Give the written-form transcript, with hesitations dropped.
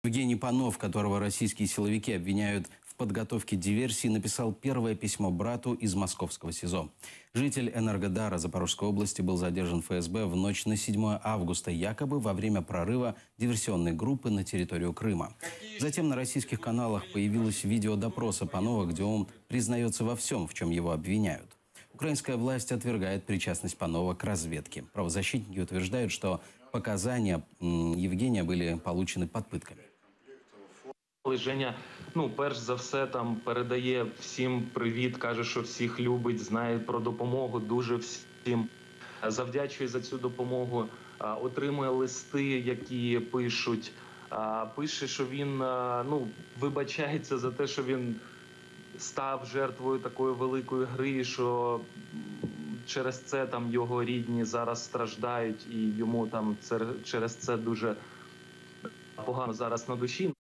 Евгений Панов, которого российские силовики обвиняют в подготовке диверсии, написал первое письмо брату из московского СИЗО. Житель Энергодара Запорожской области был задержан ФСБ в ночь на 7 августа, якобы во время прорыва диверсионной группы на территорию Крыма. Затем на российских каналах появилось видео допроса Панова, где он признается во всем, в чем его обвиняют. Украинская власть отвергает причастность Панова к разведке. Правозащитники утверждают, что показания Евгения были получены под пытками. Женя, перш за все, там передає всім привіт, каже, що всіх любить, знає про допомогу, дуже всім завдячує за цю допомогу, отримує листи, які пишуть, пише, що він, вибачається за те, що він став жертвою такої великої гри, що через це там його рідні зараз страждають і йому там через це дуже погано зараз на душі.